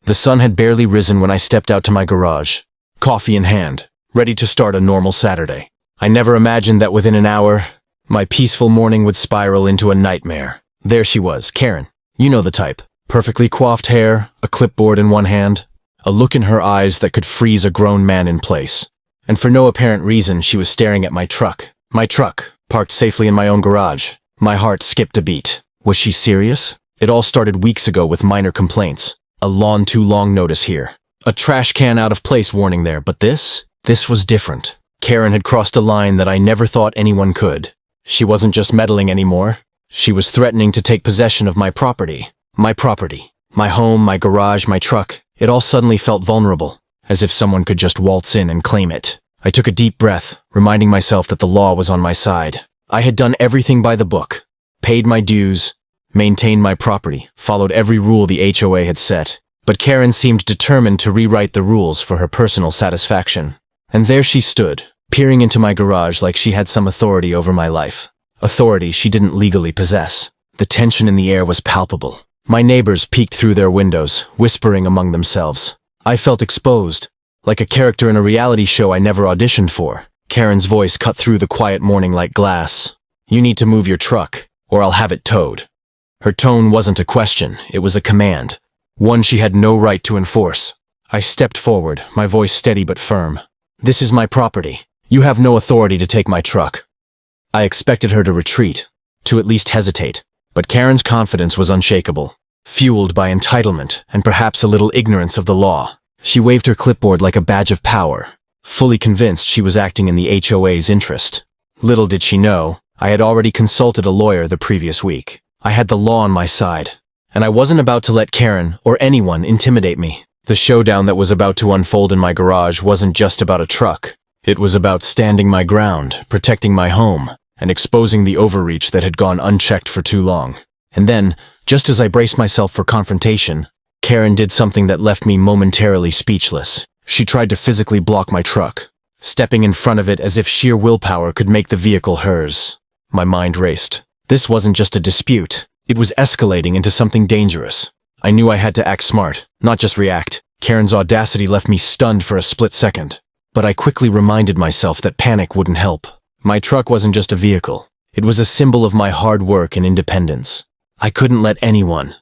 The sun had barely risen when I stepped out to my garage, coffee in hand, ready to start a normal Saturday. I never imagined that within an hour, my peaceful morning would spiral into a nightmare. There she was, Karen. You know the type. Perfectly coiffed hair, a clipboard in one hand, a look in her eyes that could freeze a grown man in place. And for no apparent reason, she was staring at my truck. My truck, parked safely in my own garage. My heart skipped a beat. Was she serious? It all started weeks ago with minor complaints. A lawn too long notice here. A trash can out of place warning there, but this was different. Karen had crossed a line that I never thought anyone could. She wasn't just meddling anymore. She was threatening to take possession of my property. My property. My home, my garage, my truck. It all suddenly felt vulnerable, as if someone could just waltz in and claim it. I took a deep breath, reminding myself that the law was on my side. I had done everything by the book, paid my dues, maintained my property, followed every rule the HOA had set. But Karen seemed determined to rewrite the rules for her personal satisfaction. And there she stood, peering into my garage like she had some authority over my life. Authority she didn't legally possess. The tension in the air was palpable. My neighbors peeked through their windows, whispering among themselves. I felt exposed, like a character in a reality show I never auditioned for. Karen's voice cut through the quiet morning like glass. You need to move your truck, or I'll have it towed. Her tone wasn't a question, it was a command. One she had no right to enforce. I stepped forward, my voice steady but firm. This is my property. You have no authority to take my truck. I expected her to retreat, to at least hesitate, but Karen's confidence was unshakable, fueled by entitlement and perhaps a little ignorance of the law. She waved her clipboard like a badge of power, fully convinced she was acting in the HOA's interest. Little did she know, I had already consulted a lawyer the previous week. I had the law on my side, and I wasn't about to let Karen or anyone intimidate me. The showdown that was about to unfold in my garage wasn't just about a truck. It was about standing my ground, protecting my home, and exposing the overreach that had gone unchecked for too long. And then, just as I braced myself for confrontation, Karen did something that left me momentarily speechless. She tried to physically block my truck, stepping in front of it as if sheer willpower could make the vehicle hers. My mind raced. This wasn't just a dispute. It was escalating into something dangerous. I knew I had to act smart, not just react. Karen's audacity left me stunned for a split second. But I quickly reminded myself that panic wouldn't help. My truck wasn't just a vehicle. It was a symbol of my hard work and independence. I couldn't let anyone,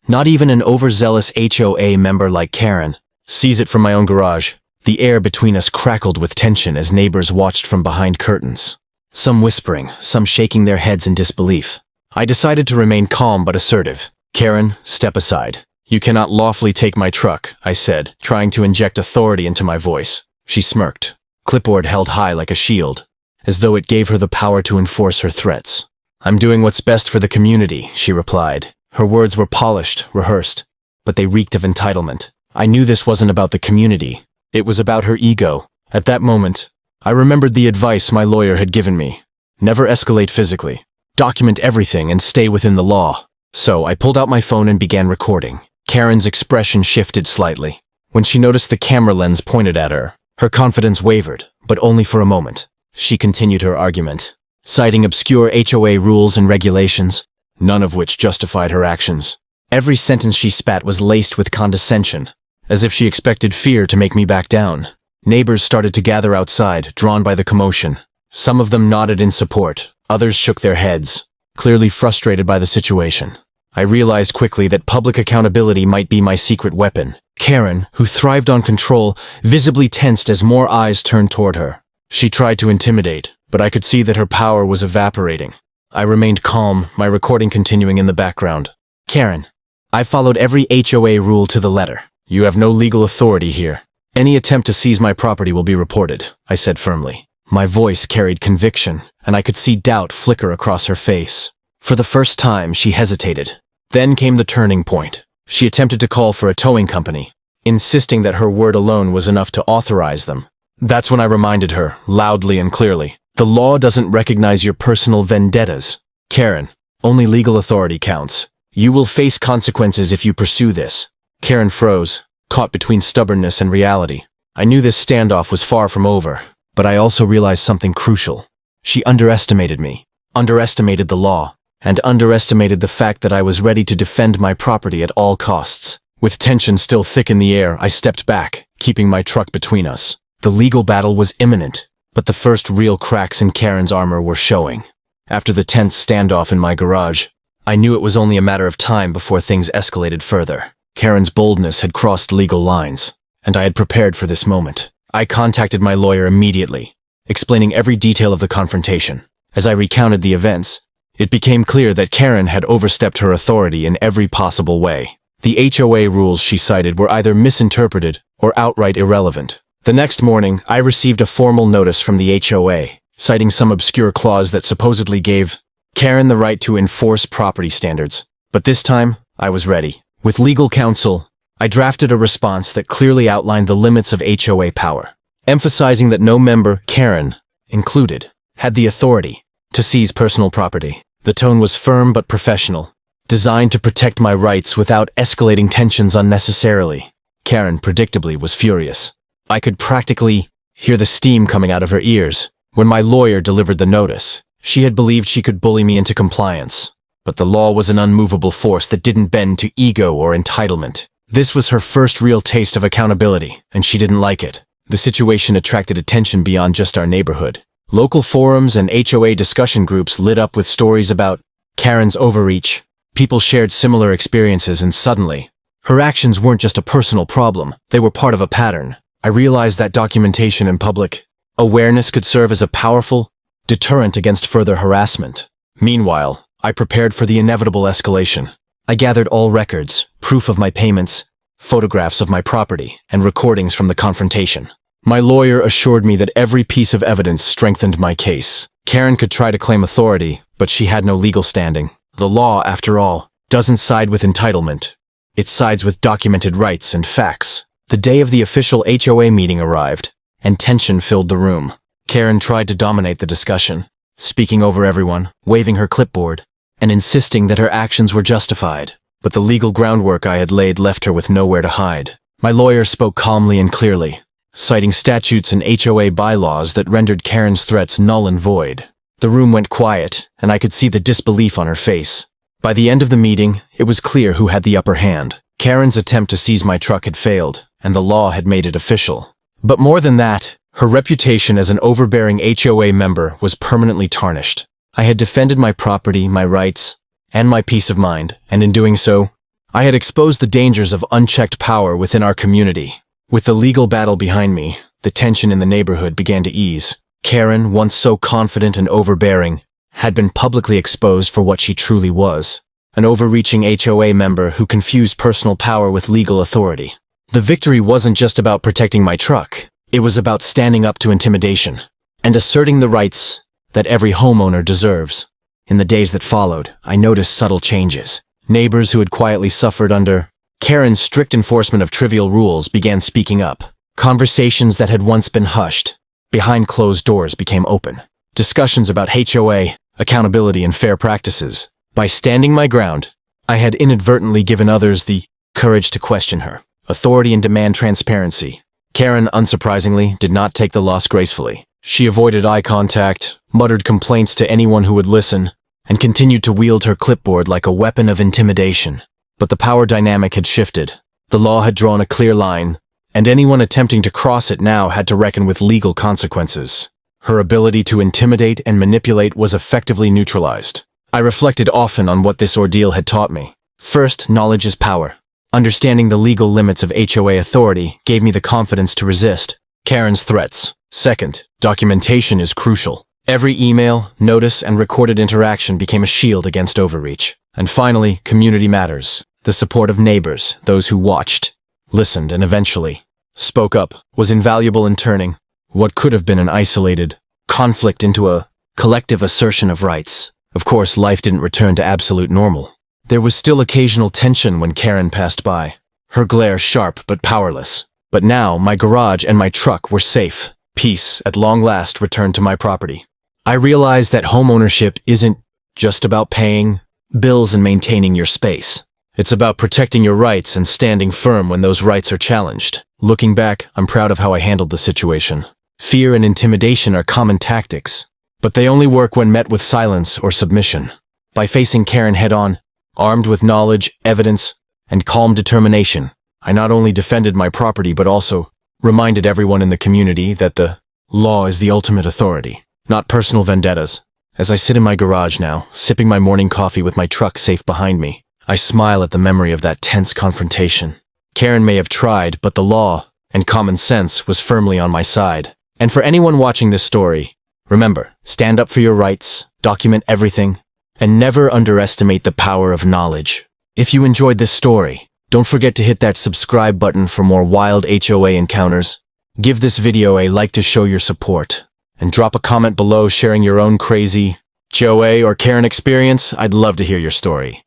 not even an overzealous HOA member like Karen, seize it from my own garage. The air between us crackled with tension as neighbors watched from behind curtains. Some whispering, some shaking their heads in disbelief. I decided to remain calm but assertive. Karen, step aside. You cannot lawfully take my truck, I said, trying to inject authority into my voice. She smirked, clipboard held high like a shield, as though it gave her the power to enforce her threats. I'm doing what's best for the community, she replied. Her words were polished, rehearsed, but they reeked of entitlement. I knew this wasn't about the community. It was about her ego. At that moment, I remembered the advice my lawyer had given me. Never escalate physically. Document everything and stay within the law. So I pulled out my phone and began recording. Karen's expression shifted slightly. When she noticed the camera lens pointed at her, her confidence wavered, but only for a moment. She continued her argument, citing obscure HOA rules and regulations, none of which justified her actions. Every sentence she spat was laced with condescension, as if she expected fear to make me back down. Neighbors started to gather outside, drawn by the commotion. Some of them nodded in support, others shook their heads, clearly frustrated by the situation. I realized quickly that public accountability might be my secret weapon. Karen, who thrived on control, visibly tensed as more eyes turned toward her. She tried to intimidate, but I could see that her power was evaporating. I remained calm, my recording continuing in the background. Karen, I followed every HOA rule to the letter. You have no legal authority here. Any attempt to seize my property will be reported, I said firmly. My voice carried conviction, and I could see doubt flicker across her face. For the first time, she hesitated. Then came the turning point. She attempted to call for a towing company, insisting that her word alone was enough to authorize them. That's when I reminded her, loudly and clearly, the law doesn't recognize your personal vendettas. Karen, only legal authority counts. You will face consequences if you pursue this. Karen froze, caught between stubbornness and reality. I knew this standoff was far from over, but I also realized something crucial. She underestimated me, underestimated the law, and underestimated the fact that I was ready to defend my property at all costs. With tension still thick in the air, I stepped back, keeping my truck between us. The legal battle was imminent, but the first real cracks in Karen's armor were showing. After the tense standoff in my garage, I knew it was only a matter of time before things escalated further. Karen's boldness had crossed legal lines, and I had prepared for this moment. I contacted my lawyer immediately, explaining every detail of the confrontation. As I recounted the events, it became clear that Karen had overstepped her authority in every possible way. The HOA rules she cited were either misinterpreted or outright irrelevant. The next morning, I received a formal notice from the HOA, citing some obscure clause that supposedly gave Karen the right to enforce property standards. But this time, I was ready. With legal counsel, I drafted a response that clearly outlined the limits of HOA power, emphasizing that no member, Karen included, had the authority to seize personal property. The tone was firm but professional, designed to protect my rights without escalating tensions unnecessarily. Karen, predictably, was furious. I could practically hear the steam coming out of her ears. When my lawyer delivered the notice, she had believed she could bully me into compliance. But the law was an unmovable force that didn't bend to ego or entitlement. This was her first real taste of accountability, and she didn't like it. The situation attracted attention beyond just our neighborhood. Local forums and HOA discussion groups lit up with stories about Karen's overreach. People shared similar experiences, and suddenly, her actions weren't just a personal problem, they were part of a pattern. I realized that documentation and public awareness could serve as a powerful deterrent against further harassment. Meanwhile, I prepared for the inevitable escalation. I gathered all records, proof of my payments, photographs of my property, and recordings from the confrontation. My lawyer assured me that every piece of evidence strengthened my case. Karen could try to claim authority, but she had no legal standing. The law, after all, doesn't side with entitlement. It sides with documented rights and facts. The day of the official HOA meeting arrived, and tension filled the room. Karen tried to dominate the discussion, speaking over everyone, waving her clipboard, and insisting that her actions were justified. But the legal groundwork I had laid left her with nowhere to hide. My lawyer spoke calmly and clearly, citing statutes and HOA bylaws that rendered Karen's threats null and void. The room went quiet, and I could see the disbelief on her face. By the end of the meeting, it was clear who had the upper hand. Karen's attempt to seize my truck had failed, and the law had made it official. But more than that, her reputation as an overbearing HOA member was permanently tarnished. I had defended my property, my rights, and my peace of mind, and in doing so, I had exposed the dangers of unchecked power within our community. With the legal battle behind me, the tension in the neighborhood began to ease. Karen, once so confident and overbearing, had been publicly exposed for what she truly was, an overreaching HOA member who confused personal power with legal authority. The victory wasn't just about protecting my truck. It was about standing up to intimidation and asserting the rights that every homeowner deserves. In the days that followed, I noticed subtle changes. Neighbors who had quietly suffered under Karen's strict enforcement of trivial rules began speaking up. Conversations that had once been hushed behind closed doors became open. Discussions about HOA, accountability, and fair practices. By standing my ground, I had inadvertently given others the courage to question her authority and demand transparency. Karen, unsurprisingly, did not take the loss gracefully. She avoided eye contact, muttered complaints to anyone who would listen, and continued to wield her clipboard like a weapon of intimidation. But the power dynamic had shifted. The law had drawn a clear line, and anyone attempting to cross it now had to reckon with legal consequences. Her ability to intimidate and manipulate was effectively neutralized. I reflected often on what this ordeal had taught me. First, knowledge is power. Understanding the legal limits of HOA authority gave me the confidence to resist Karen's threats. Second, documentation is crucial. Every email, notice, and recorded interaction became a shield against overreach. And finally, community matters. The support of neighbors, those who watched, listened, and eventually spoke up, was invaluable in turning what could have been an isolated conflict into a collective assertion of rights. Of course, life didn't return to absolute normal. There was still occasional tension when Karen passed by, her glare sharp but powerless. But now, my garage and my truck were safe. Peace, at long last, returned to my property. I realized that homeownership isn't just about paying bills and maintaining your space. It's about protecting your rights and standing firm when those rights are challenged. Looking back, I'm proud of how I handled the situation. Fear and intimidation are common tactics, but they only work when met with silence or submission. By facing Karen head-on, armed with knowledge, evidence, and calm determination. I not only defended my property but also reminded everyone in the community that the law is the ultimate authority, not personal vendettas. As I sit in my garage now, sipping my morning coffee with my truck safe behind me, I smile at the memory of that tense confrontation. Karen may have tried, but the law and common sense was firmly on my side. And for anyone watching this story, remember, stand up for your rights, document everything, and never underestimate the power of knowledge. If you enjoyed this story, don't forget to hit that subscribe button for more wild HOA encounters. Give this video a like to show your support, and drop a comment below sharing your own crazy HOA or Karen experience. I'd love to hear your story.